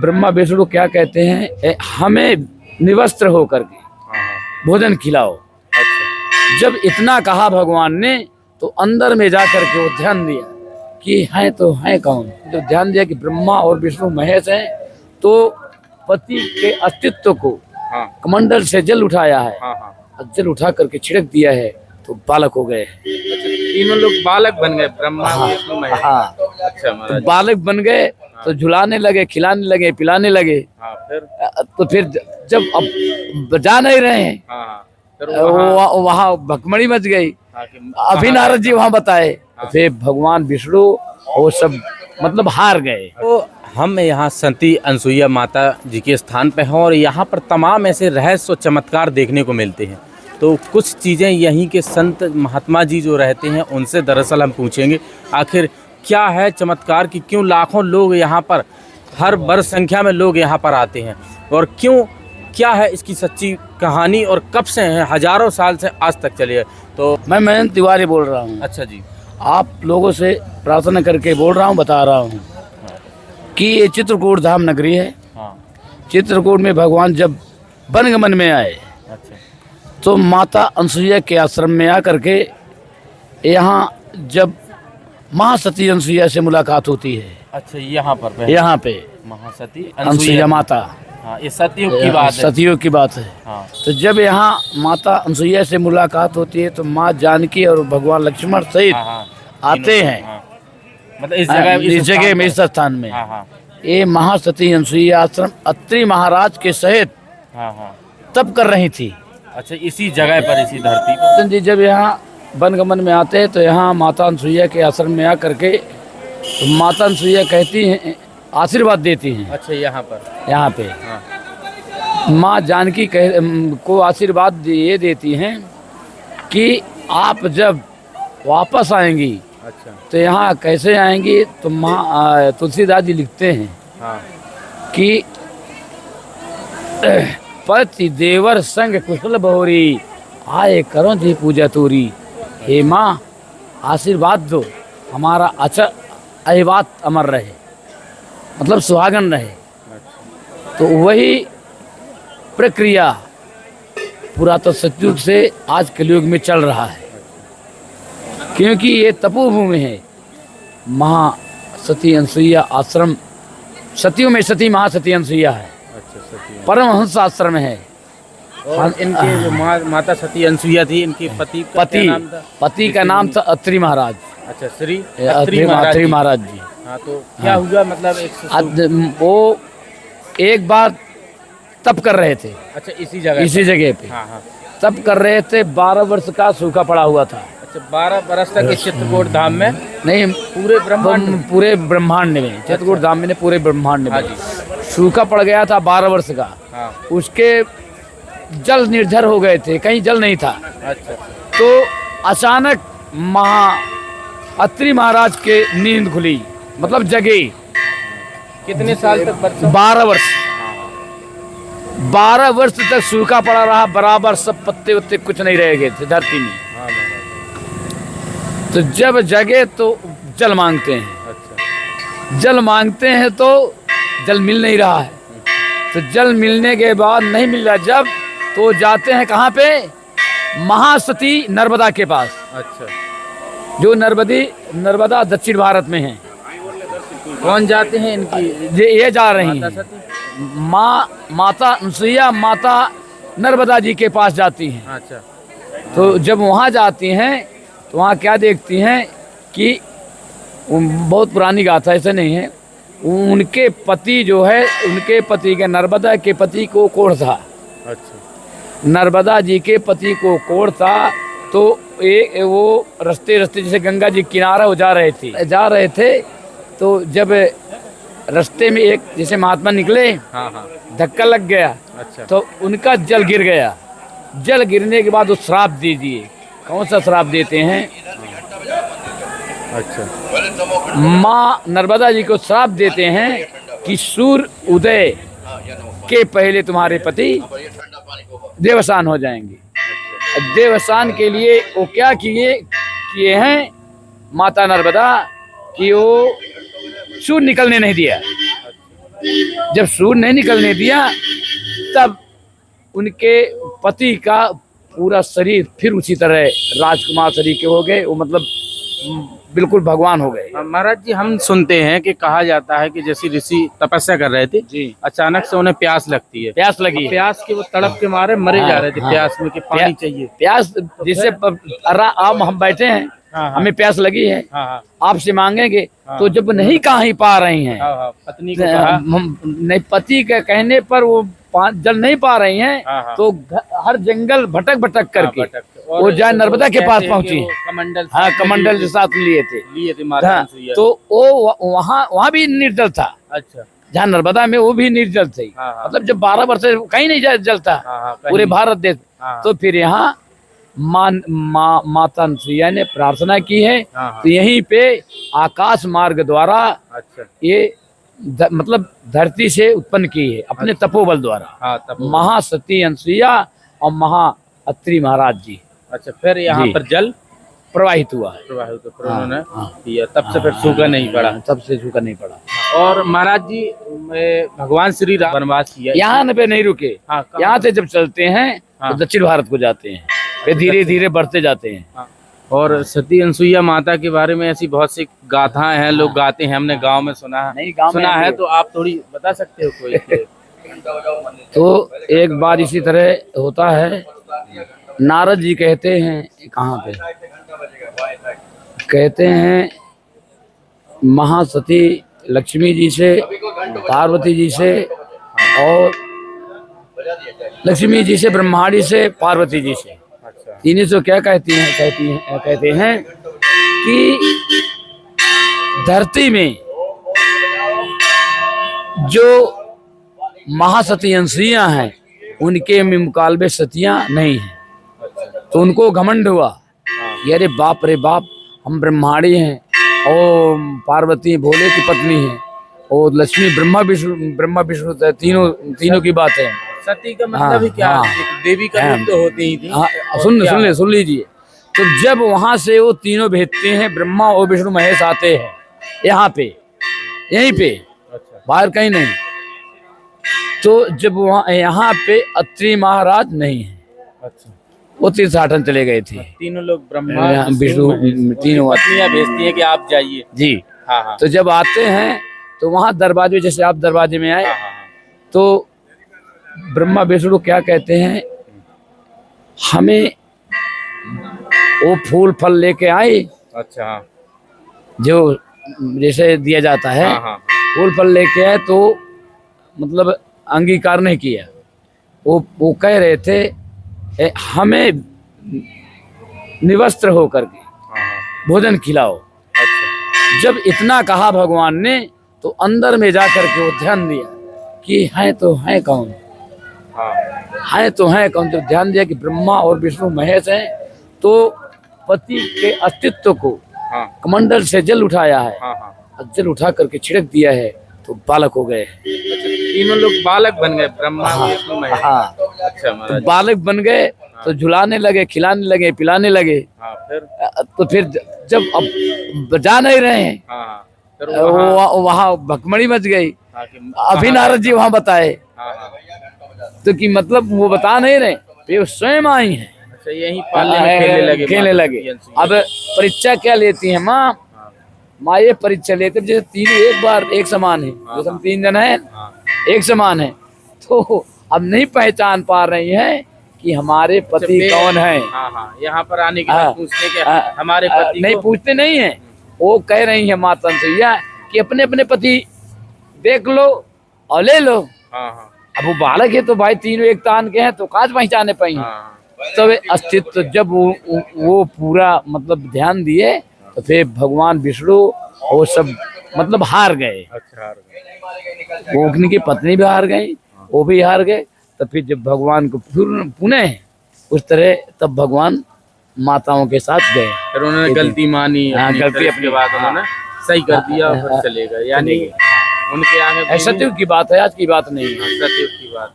ब्रह्मा विष्णु क्या कहते हैं, हमें निवस्त्र होकर के भोजन खिलाओ। अच्छा। जब इतना कहा भगवान ने तो अंदर में जाकर के वो ध्यान दिया कि हैं तो हैं कौन। तो ध्यान दिया कि ब्रह्मा और विष्णु महेश हैं। तो पति के अस्तित्व को हाँ कमंडल से जल उठाया है, हाँ हाँ। और जल उठा करके छिड़क दिया है तो बालक हो गए। अच्छा, तीनों लोग बालक बन गए, ब्रह्मा विष्णु महेश। हाँ, अच्छा तो महाराज। बालक बन गए तो झुलाने लगे, खिलाने लगे, पिलाने लगे। हाँ फिर। तो फिर जब अब जा नहीं रहे हैं, हाँ हाँ। फिर वहाँ भकमड़ी मच गई। हाँ कि अभी नारद जी वहाँ बताए, फिर भगवान विष्णु वो सब मतलब हार गए। तो हम यहाँ सती अनसुईया माता जी के स्थान पे हैं और यहाँ पर तमाम ऐसे रहस्य और चमत्कार देखने को मिलते हैं। तो कुछ चीज़ें यहीं के संत महात्मा जी जो रहते हैं उनसे दरअसल हम पूछेंगे आखिर क्या है चमत्कार की, क्यों लाखों लोग यहाँ पर हर बड़ी संख्या में लोग यहाँ पर आते हैं और क्यों, क्या है इसकी सच्ची कहानी और कब से है, हजारों साल से आज तक चली है। तो मैं मयंक तिवारी बोल रहा हूँ। अच्छा जी। आप लोगों से प्रार्थना करके बोल रहा हूँ, बता रहा हूँ कि ये चित्रकूट धाम नगरी है। हाँ। चित्रकूट में भगवान जब वनगमन में आए अच्छा। तो माता अनसुईया के आश्रम में आकर के यहाँ जब महासती अनसुईया से मुलाकात होती है। अच्छा, यहाँ पर यहाँ पे महासती अनसुईया माता, हाँ, ये सतयुग की बात है। सतयुग की बात है। हाँ। तो जब यहाँ माता अनसुईया से मुलाकात होती है तो माँ जानकी और भगवान लक्ष्मण सहित हाँ हाँ, आते हैं। हाँ। मतलब इस जगह में, इस स्थान में। हाँ हाँ ये महासती अनसुईया आश्रम अत्रि महाराज के सहित हाँ हाँ। तप कर रही थी। अच्छा, इसी जगह पर, इसी धरती पर। जी जब यहाँ वनगमन में आते हैं तो यहाँ माता अनसुईया के आश्रम में आकर के तो माता अनसुईया कहती हैं, आशीर्वाद देती हैं। अच्छा, यहाँ पर, यहाँ पे हाँ। माँ जानकी को आशीर्वाद ये देती हैं कि आप जब वापस आएंगी अच्छा। तो यहाँ कैसे आएंगी, तो माँ तुलसीदास जी लिखते हैं हाँ। कि पति देवर संग कुशल बहुरी, आए करो जी पूजा तोरी। हे माँ आशीर्वाद दो, हमारा अहिबात अमर रहे, मतलब सुहागन रहे। तो वही प्रक्रिया पुरातन सतयुग से आज कलयुग में चल रहा है, क्योंकि ये तपोभूमि है। महासती अनसुईया आश्रम सतियों में सती महासती अनसुईया है। अच्छा, सती। परमहंस आश्रम है। और इनके जो माता सती अनसुईया थी, इनके पति का नाम था अत्रि महाराज। अच्छा, श्री अत्रि महाराज जी। हाँ, तो क्या हुआ, मतलब वो एक बार तप कर रहे थे। अच्छा, इसी जगह पे हाँ हाँ। तप कर रहे थे। 12 वर्ष का सूखा पड़ा हुआ था। अच्छा, 12 बरस तक इस चित्रकूट धाम में, नहीं पूरे ब्रह्मांड में, चित्रकूट धाम में पूरे ब्रह्मांड में सूखा पड़ गया था 12 वर्ष का। हाँ। उसके जल निर्झर हो गए थे, कहीं जल नहीं था। अच्छा। तो अचानक अत्रि महाराज के नींद खुली, मतलब जगे। कितने साल तक? 12 वर्ष। 12 वर्ष तक सूखा पड़ा रहा बराबर, सब पत्ते उत्ते कुछ नहीं रह गए थे धरती में। तो जब जगे तो जल मांगते हैं। अच्छा। जल मांगते हैं तो जल मिल नहीं रहा है। तो जल मिलने के बाद नहीं मिल रहा जब, तो जाते हैं कहाँ पे, महासती नर्मदा के पास। अच्छा। जो नर्मदा दक्षिण भारत में है। कौन जाते हैं इनकी? ये जा रही हैं माता अनसुईया माता नर्मदा जी के पास जाती हैं। अच्छा। तो जब वहाँ जाती हैं तो वहाँ क्या देखती हैं कि बहुत पुरानी गाथा, ऐसे नहीं है, उनके पति जो है, उनके पति के नर्मदा के पति को कोढ़ था। अच्छा। नर्मदा जी के पति को कोढ़ था। तो वो रास्ते जैसे गंगा जी किनारा हो जा रहे थे। तो जब रास्ते में एक जैसे महात्मा निकले, हाँ हाँ, धक्का लग गया। अच्छा। तो उनका जल गिर गया। जल गिरने के बाद वो श्राप दीजिए, कौन सा श्राप देते हैं? अच्छा। माँ नर्मदा जी को श्राप देते हैं कि सूर्य उदय के पहले तुम्हारे पति देवसान हो जाएंगे। देवसान के लिए वो क्या किए हैं माता नर्मदा कि वो सूर्य निकलने नहीं दिया। जब सूर्य नहीं निकलने दिया तब उनके पति का पूरा शरीर फिर उसी तरह राजकुमार शरीर के हो गए, वो मतलब बिल्कुल भगवान हो गए। महाराज जी, हम सुनते हैं कि कहा जाता है कि जैसे ऋषि तपस्या कर रहे थे जी, अचानक से उन्हें प्यास लगती है, प्यास लगी है। प्यास के वो तड़प के मारे मरे जा रहे थे हाँ, प्यास में कि पानी चाहिए। प्यास जिससे अब हम बैठे हैं, हाँ, हमें प्यास लगी है, हाँ, हाँ, आपसे मांगेंगे तो जब नहीं कहा ही पा रही हैं, हाँ, हाँ, पत्नी को कहा, हम नहीं, पति के कहने पर वो जल नहीं पा रही हैं, हाँ, हाँ, तो हर जंगल भटक भटक करके और वो जहाँ नर्मदा के पास कहते हैं पहुंची, कि वो कमंडल हाँ कमंडल के साथ लिए थे माता हाँ, अनसुईया। तो वो वहाँ भी निर्जल था, अच्छा, जहाँ नर्मदा में वो भी निर्जल थी। हाँ, हाँ, मतलब जब 12 वर्ष कहीं नहीं जलता हाँ, हाँ, कहीं पूरे नहीं। भारत देश, हाँ, तो फिर यहाँ माता अनसुईया ने प्रार्थना की है, हाँ, हाँ, तो यहीं पे आकाश मार्ग द्वारा अच्छा, ये मतलब धरती से उत्पन्न की है अपने तपोबल द्वारा, हाँ, तब महासती अनसुईया और महाअत्रि महाराज जी। अच्छा, फिर यहाँ जी। पर जल प्रवाहित हुआ है, प्रवाहित तो फिर हाँ, उन्होंने हाँ, किया, तब से फिर सूखा नहीं पड़ा। तब से सूखा नहीं पड़ा। और महाराज जी, भगवान श्री राम वनवास किया, यहाँ पे नहीं रुके, हाँ, कहाँ? यहाँ से जब चलते हैं हाँ। तो दक्षिण भारत को जाते हैं, फिर धीरे धीरे बढ़ते जाते हैं। हाँ। और सती अनसुईया माता के बारे में ऐसी बहुत सी गाथाएं हैं, लोग गाते हैं, हमने गांव में सुना है, नहीं, गांव में सुना है, नहीं। तो आप थोड़ी बता सकते हो कोई? तो एक बार इसी तरह होता है, नारद जी कहते हैं, कहाँ पे कहते हैं, महासती लक्ष्मी जी से, पार्वती जी से, और लक्ष्मी जी से, ब्रह्माणी से, पार्वती जी से, अच्छा, तीनों से क्या कहते हैं कि धरती में जो महासती अनसुईया हैं उनके मुकाबले सतियां नहीं हैं, तो उनको घमंड हुआ, ये अरे बाप रे बाप, हम ब्रह्माणी हैं और पार्वती भोले की पत्नी है और लक्ष्मी ब्रह्मा विष्णु तीनों की बात है। सती का मतलब ही क्या? हाँ, एक देवी का रूप तो होती ही थी। हाँ, और सुन क्या? लीजिए। तो जब वहां से वो तीनों भेजते हैं, ब्रह्मा और विष्णु महेश आते हैं यहाँ पे, यहीं पे, अच्छा, बाहर कहीं नहीं। तो जब वहाँ यहाँ पे अत्रि महाराज नहीं है, अच्छा, वो तीर्थाटन चले गए थे, तीनों लोग ब्रह्मा विष्णु तीनों पत्नियां भेजती हैं कि आप जाइए। जी। हाँ, हाँ, तो जब आते हैं तो वहाँ दरवाजे, जैसे आप दरवाजे में आए, हाँ, हाँ, तो ब्रह्मा विष्णु क्या कहते हैं, हमें वो फूल फल लेके आए, अच्छा, हाँ, जो जैसे दिया जाता है, हाँ, हाँ, फूल फल लेके आए, तो मतलब अंगीकार नहीं किया। वो कह रहे थे हमें निवस्त्र होकर के हाँ, भोजन खिलाओ। अच्छा, जब इतना कहा भगवान ने, तो अंदर में जाकर के वो ध्यान दिया कि है तो है कौन, हाँ, है तो है कौन। जब ध्यान दिया कि ब्रह्मा और विष्णु महेश हैं, तो पति के अस्तित्व को हाँ, कमंडल से जल उठाया है, हाँ, हाँ, और जल उठा करके छिड़क दिया है, तो बालक हो गए। अच्छा, तीनों लोग बालक बन गए, ब्रह्मा विष्णु महेश। हाँ, अच्छा तो महाराज, बालक बन गए, तो झुलाने लगे, खिलाने लगे, पिलाने लगे। हाँ, फिर, तो फिर जब अब जा नहीं रहे हैं, हाँ, हाँ, फिर वहाँ, वहाँ भकमड़ी मच गई। हाँ, कि- अभी नारद जी वहाँ बताए, हाँ, हाँ, तो कि मतलब वो बता नहीं रहे, ये स्वयं आई हैं, अच्छा, यहीं पालने में खेलने लगे। अब परीक्षा क्या लेती है माँ? हाँ, माँ ये परीक्षा लेते, जैसे तीनों एक बार एक समान है, जैसे हम 3 जन हैं, हाँ, एक समान है, तो अब नहीं पहचान पा रही हैं कि हमारे पति अच्छा, कौन है। हाँ, हाँ, यहाँ पर आने के हाँ, बाद पूछते कि हाँ, हमारे पति नहीं को- पूछते नहीं है, वो कह रही है माता अनसुईया कि अपने अपने पति देख लो और ले लो। हाँ, हाँ, अब वो बालक है तो भाई तीनों एक तान के हैं, तो काज पहचाने पाई। हाँ, तो वे अस्तित्व जब वो पूरा मतलब ध्यान दिए, तो फिर भगवान विष्णु वो सब मतलब हार गए, अच्छा, हार गए। वो उनकी पत्नी भी हार गई, वो भी हार गए। तो फिर जब भगवान को पुनः उस तरह, तब भगवान माताओं के साथ गए। फिर उन्होंने गलती मानी, हाँ, अपनी, गलती फिर इसके अपनी, बाद उन्होंने सही कर दिया और हाँ, फिर चले गए, यानी उनके आगे ऐसा सतयुग की बात है, आज की बात नहीं है। सतयुग की बात